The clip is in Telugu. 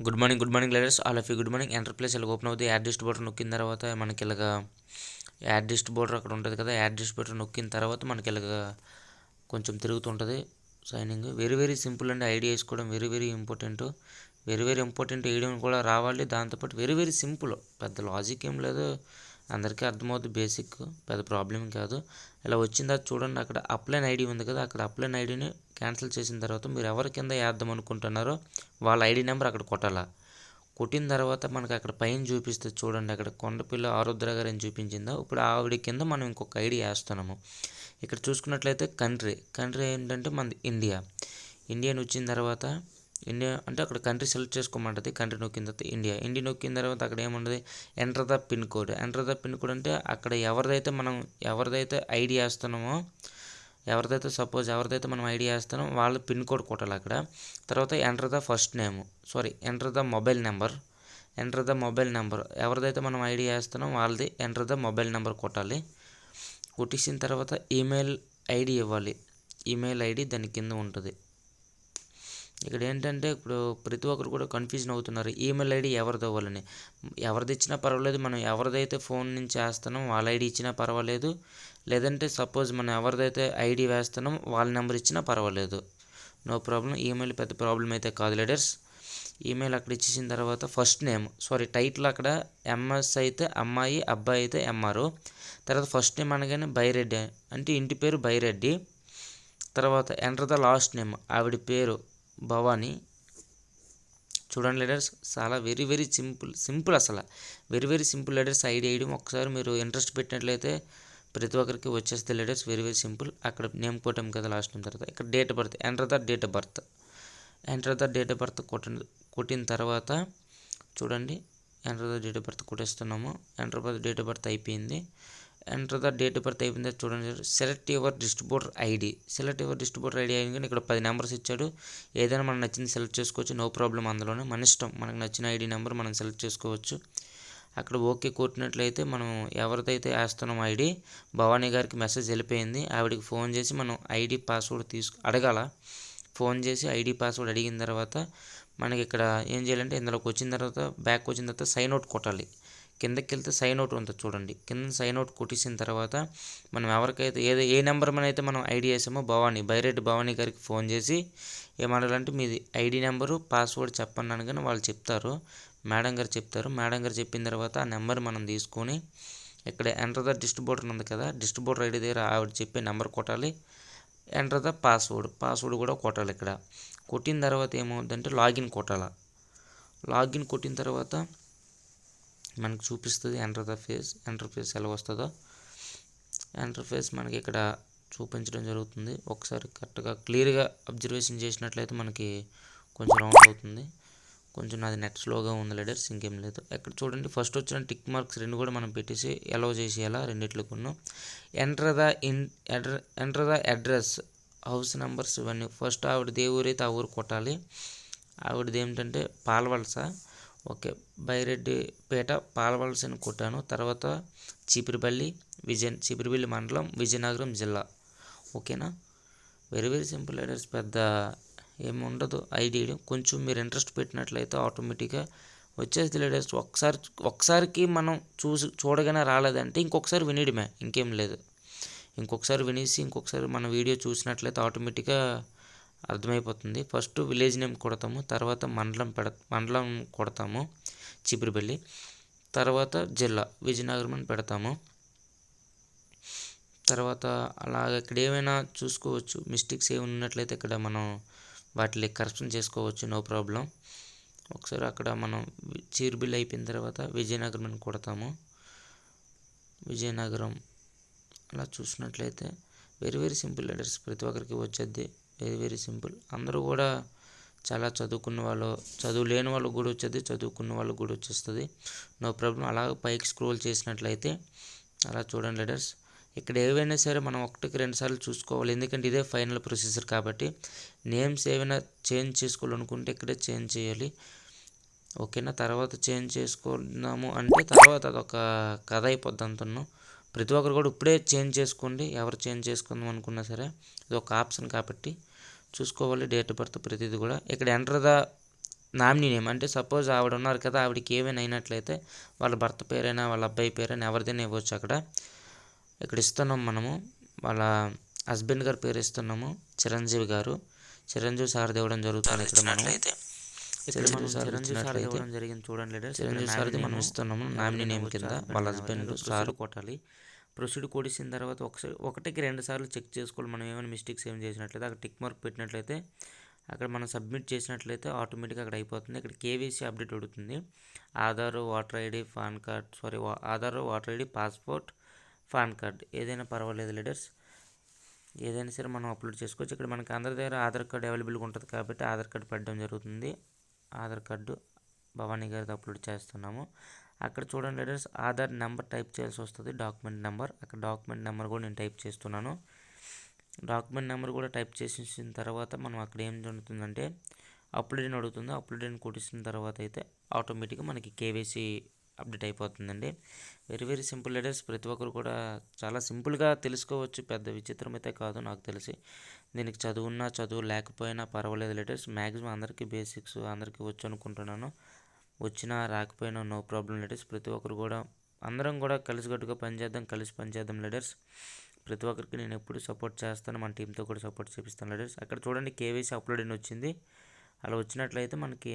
Good morning leaders all of you good morning. Enter place ఇలా ఓపెన్ అవుతుంది. యాడ్ లిస్ట్ బటన్ నొక్కిన తర్వాత మనకి ఇలాగా యాడ్ లిస్ట్ బోర్డర్ అక్కడ ఉంటుంది కదా, యాడ్ లిస్ట్ బటన్ నొక్కిన తర్వాత మనకి ఇలాగా కొంచెం తిరుగుతుంటుంది సైనింగ్. వెరీ సింపుల్ అండి. ఐడియా వేసుకోవడం వెరీ ఇంపార్టెంట్. వెరీ ఇంపార్టెంట్ వేయడం కూడా రావాలి. దాంతోపాటు వెరీ సింపుల్, పెద్ద లాజిక్ ఏం లేదు, అందరికీ అర్థమవుతుంది. బేసిక్ పెద్ద ప్రాబ్లం కాదు. ఇలా వచ్చిన తర్వాత చూడండి, అక్కడ అప్లైన్ ఐడి ఉంది కదా, అక్కడ అప్లైన్ ఐడిని క్యాన్సిల్ చేసిన తర్వాత మీరు ఎవరి కింద వేద్దాం అనుకుంటున్నారో వాళ్ళ ఐడి నెంబర్ అక్కడ కొట్టాలా. కొట్టిన తర్వాత మనకు అక్కడ పైన చూపిస్తుంది చూడండి, అక్కడ కొండపిల్ల ఆరుద్ర గారు అని చూపించిందా. ఇప్పుడు ఆవిడ కింద మనం ఇంకొక ఐడి వేస్తున్నాము. ఇక్కడ చూసుకున్నట్లయితే కంట్రీ ఏంటంటే మనది ఇండియా వచ్చిన తర్వాత ఇండియా అంటే అక్కడ కంట్రీ సెలెక్ట్ చేసుకోమంటుంది. కంట్రీ నొక్కిన తర్వాత ఇండియా నొక్కిన తర్వాత అక్కడ ఏముంటుంది, ఎంటర్ ద పిన్ కోడ్ అంటే అక్కడ ఎవరిదైతే ఐడి వేస్తున్నామో, ఎవరిదైతే మనం ఐడి వేస్తున్నామో వాళ్ళ పిన్ కోడ్ కొట్టాలి అక్కడ. తర్వాత ఎంటర్ ద మొబైల్ నెంబర్ ఎవరిదైతే మనం ఐడి వేస్తున్నామో వాళ్ళది ఎంటర్ ద మొబైల్ నెంబర్ కొట్టాలి. కొట్టేసిన తర్వాత ఈమెయిల్ ఐడి ఇవ్వాలి. ఈమెయిల్ ఐడి దాని కింద ఉంటుంది. ఇక్కడ ఏంటంటే ఇప్పుడు ప్రతి ఒక్కరు కూడా కన్ఫ్యూజన్ అవుతున్నారు, ఈమెయిల్ ఐడి ఎవరిది ఇవ్వాలని. ఎవరిది ఇచ్చినా పర్వాలేదు, మనం ఎవరిదైతే ఫోన్ నుంచి వేస్తున్నాం వాళ్ళ ఐడి ఇచ్చినా పర్వాలేదు, లేదంటే సపోజ్ మనం ఎవరిదైతే ఐడి వేస్తున్నాం వాళ్ళ నెంబర్ ఇచ్చినా పర్వాలేదు, నో ప్రాబ్లం. ఈమెయిల్ పెద్ద ప్రాబ్లం అయితే కాదు లీడర్స్. ఈమెయిల్ అక్కడ ఇచ్చేసిన తర్వాత టైటిల్ అక్కడ ఎంఎస్ అయితే అమ్మాయి, అబ్బాయి అయితే ఎంఆర్. తర్వాత ఫస్ట్ నేమ్ అనగానే బైరెడ్డి అంటే ఇంటి పేరు బైరెడ్డి. తర్వాత ఎంటర్ ద లాస్ట్ నేమ్, ఆవిడ పేరు భవానీ. చూడండి లీడర్స్, చాలా వెరీ సింపుల్ అసలు వెరీ సింపుల్ లీడర్స్. ఐడి వేయడం ఒకసారి మీరు ఇంట్రెస్ట్ పెట్టినట్లయితే ప్రతి ఒక్కరికి వచ్చేస్తే లీడర్స్. Very simple. అక్కడ నేమ్ కొట్టాం కదా లాస్ట్ నేమ్, తర్వాత ఇక్కడ date of birth, enter the date of birth కొట్టిన తర్వాత చూడండి, enter the date of birth కొట్టేస్తున్నాము. Enter the date of birth అయిపోయింది. చూడండి, సెలెక్ట్ యువర్ డిస్ట్రిబ్యూటర్ ఐడి అయిన ఇక్కడ 10 నెంబర్స్ ఇచ్చాడు. ఏదైనా మనకు నచ్చింది సెలెక్ట్ చేసుకోవచ్చు, నో ప్రాబ్లం. అందులోనే మన ఇష్టం, మనకు నచ్చిన ఐడి నెంబర్ మనం సెలెక్ట్ చేసుకోవచ్చు. అక్కడ ఓకే కొట్టినట్లయితే మనం ఎవరిదైతే వేస్తున్నాం ఐడి, భవానీ గారికి మెసేజ్ వెళ్ళిపోయింది. ఆవిడకి ఫోన్ చేసి మనం ఐడి పాస్వర్డ్ అడగాల. ఫోన్ చేసి ఐడి పాస్వర్డ్ అడిగిన తర్వాత మనకి ఇక్కడ ఏం చేయాలంటే, ఇందులోకి వచ్చిన తర్వాత బ్యాక్ వచ్చిన తర్వాత సైన్ అవుట్ కొట్టాలి. కిందకి వెళ్తే సైన్ అవుట్ ఉంటుంది చూడండి, కింద సైన్ అవుట్ కొట్టేసిన తర్వాత మనం ఎవరికైతే ఏ నెంబర్ మన అయితే మనం ఐడి వేసామో బైరెడ్డి భవానీ గారికి ఫోన్ చేసి ఏమనాలంటే, మీది ఐడి నెంబరు పాస్వర్డ్ చెప్పండి అనగానే వాళ్ళు చెప్తారు, మేడం గారు చెప్పిన తర్వాత ఆ నెంబర్ మనం తీసుకొని ఇక్కడ ఎంటర్ ద డిస్ట్రిబ్యూటర్ ఉంది కదా, డిస్ట్రిబ్యూటర్ ఐడి దగ్గర ఆవిడ చెప్పే నెంబర్ కొట్టాలి. ఎంటర్ ద పాస్వర్డ్ కూడా కొట్టాలి. ఇక్కడ కొట్టిన తర్వాత ఏమవుతుందంటే లాగిన్ కొట్టిన తర్వాత మనకు చూపిస్తుంది ఎంటర్ ఫేస్ ఎలా వస్తుందో. ఎంటర్ ఫేస్ మనకి ఇక్కడ చూపించడం జరుగుతుంది. ఒకసారి కరెక్ట్గా క్లియర్గా అబ్జర్వేషన్ చేసినట్లయితే మనకి కొంచెం రౌండ్ అవుతుంది. కొంచెం నాది నెట్ స్లోగా ఉంది లీడర్స్, ఇంకేం లేదు. ఇక్కడ చూడండి, ఫస్ట్ వచ్చిన టిక్ మార్క్స్ 2 కూడా మనం పెట్టేసి ఎలో చేసేయాలా రెండిట్లకును. Enter the address, house numbers ఇవన్నీ. ఫస్ట్ ఆవిడది ఏ ఊరైతే ఆ ఊరు కొట్టాలి. ఆవిడది ఏమిటంటే పాలవలస, ఓకే, బైరెడ్డిపేట పాలవలస అని కొట్టాను. తర్వాత చీపిరిపల్లి మండలం, విజయనగరం జిల్లా. ఓకేనా, వెరీ సింపుల్ లీడర్స్. పెద్ద ఏముండదు ఐడి. కొంచెం మీరు ఇంట్రెస్ట్ పెట్టినట్లయితే ఆటోమేటిక్గా వచ్చేది లీడర్స్. ఒకసారికి మనం చూడగానే రాలేదంటే ఇంకొకసారి వినేయడమే, ఇంకేం లేదు. ఇంకొకసారి వినేసి ఇంకొకసారి మన వీడియో చూసినట్లయితే ఆటోమేటిక్గా అర్థమైపోతుంది. ఫస్ట్ విలేజ్ నేమ్ కొడతాము, తర్వాత మండలం కొడతాము చీపురుపల్లి, తర్వాత జిల్లా విజయనగరం అని పెడతాము. తర్వాత అలాగ ఇక్కడ ఏమైనా చూసుకోవచ్చు, మిస్టేక్స్ ఏమి ఉన్నట్లయితే ఇక్కడ మనం వాటిని కరెక్షన్ చేసుకోవచ్చు, నో ప్రాబ్లం. ఒకసారి అక్కడ మనం చీపురుపల్లి అయిపోయిన తర్వాత విజయనగరం అని కొడతాము. విజయనగరం అలా చూసినట్లయితే వెరీ సింపుల్ లెటర్స్. ప్రతి ఒక్కరికి వచ్చేది వెరీ సింపుల్. అందరూ కూడా చాలా చదువుకున్న వాళ్ళు, చదువు లేని వాళ్ళకు కూడా వచ్చేది, చదువుకున్న వాళ్ళకు కూడా వచ్చేస్తుంది, నో ప్రాబ్లం. అలా పైకి స్క్రోల్ చేసినట్లయితే అలా చూడండి లెటర్స్. ఇక్కడ ఏవైనా సరే మనం 1-2 సార్లు చూసుకోవాలి, ఎందుకంటే ఇదే ఫైనల్ ప్రొసీజర్ కాబట్టి. నేమ్స్ ఏమైనా చేంజ్ చేసుకోవాలనుకుంటే ఇక్కడే చేంజ్ చేయాలి, ఓకేనా. తర్వాత చేంజ్ చేసుకున్నాము అంటే తర్వాత అదొక కథ అయిపోద్ది అంటున్నాను. ప్రతి ఒక్కరు కూడా ఇప్పుడే చేంజ్ చేసుకోండి, ఎవరు చేంజ్ చేసుకుందాం అనుకున్నా సరే. ఇది ఒక ఆప్షన్ కాబట్టి చూసుకోవాలి. డేట్ ఆఫ్ బర్త్ ప్రతిదీ కూడా. ఇక్కడ ఎంటర్ ద నామినీ నేమ్ అంటే సపోజ్ ఆవిడ ఉన్నారు కదా, ఆవిడకి ఏమైనా అయినట్లయితే వాళ్ళ భర్త పేరైనా వాళ్ళ అబ్బాయి పేరైనా ఎవరిదైనా ఇవ్వచ్చు. ఇక్కడ ఇస్తున్నాం మనము వాళ్ళ హస్బెండ్ గారి పేరు ఇస్తున్నాము, చిరంజీవి గారు. చిరంజీవి సార్ ఇవ్వడం జరుగుతుంది. ఇక్కడ మనం చిరంజీవి సార్ ఇవ్వడం జరిగింది చూడండి లీడర్స్. చిరంజీవి సార్ది మనం ఇస్తున్నాము నామినీ నేమ్ కింద వాళ్ళ హస్బెండ్ సార్ కొట్టాలి. ప్రొసీడ్ కొట్టేసిన తర్వాత ఒకటికి 2 సార్లు చెక్ చేసుకోవాలి. మనం ఏమైనా మిస్టేక్స్ ఏమైనా చేసినట్లయితే అక్కడ టిక్ మార్క్ పెట్టినట్లయితే అక్కడ మనం సబ్మిట్ చేసినట్లయితే ఆటోమేటిక్గా అక్కడ అయిపోతుంది. ఇక్కడ కేవైసీ అప్డేట్ అడుగుతుంది. Aadhaar, voter ID, pan card Aadhaar, voter ID, passport, pan card ఏదైనా పర్వాలేదు లీడర్స్. ఏదైనా సరే మనం అప్లోడ్ చేసుకోవచ్చు. ఇక్కడ మనకి అందరి దగ్గర ఆధార్ కార్డు అవైలబుల్గా ఉంటుంది కాబట్టి ఆధార్ కార్డు పెట్టడం జరుగుతుంది. ఆధార్ కార్డు భవానీ గారిది అప్లోడ్ చేస్తున్నాము. అక్కడ చూడండి లీడర్స్, ఆధార్ నెంబర్ టైప్ చేయాల్సి వస్తుంది, డాక్యుమెంట్ నెంబర్. అక్కడ డాక్యుమెంట్ నెంబర్ కూడా నేను టైప్ చేస్తున్నాను. డాక్యుమెంట్ నెంబర్ కూడా టైప్ చేసిన తర్వాత మనం అక్కడ ఏం జరుగుతుందంటే అప్లోడ్ అని అడుగుతుంది. అప్లోడ్ అని కొట్టిన తర్వాత అయితే ఆటోమేటిక్గా మనకి కేవైసీ అప్డేట్ అయిపోతుందండి. Very very simple leaders. ప్రతి ఒక్కరు కూడా చాలా సింపుల్గా తెలుసుకోవచ్చు, పెద్ద విచిత్రం అయితే కాదు నాకు తెలిసి. దీనికి చదువున్నా చదువు లేకపోయినా పర్వాలేదు లీడర్స్. మ్యాక్సిమం అందరికీ బేసిక్స్ అందరికీ వచ్చు అనుకుంటున్నాను. వచ్చినా రాకపోయినా నో ప్రాబ్లం లీడర్స్. ప్రతి ఒక్కరు కూడా అందరం కూడా కలిసికట్టుగా పనిచేద్దాం, కలిసి పనిచేద్దాం లీడర్స్. ప్రతి ఒక్కరికి నేను ఎప్పుడు సపోర్ట్ చేస్తాను, మన టీంతో కూడా సపోర్ట్ చేపిస్తాను లీడర్స్. అక్కడ చూడండి కేవైసీ అప్లోడ్ అని వచ్చింది. అలా వచ్చినట్లయితే మనకి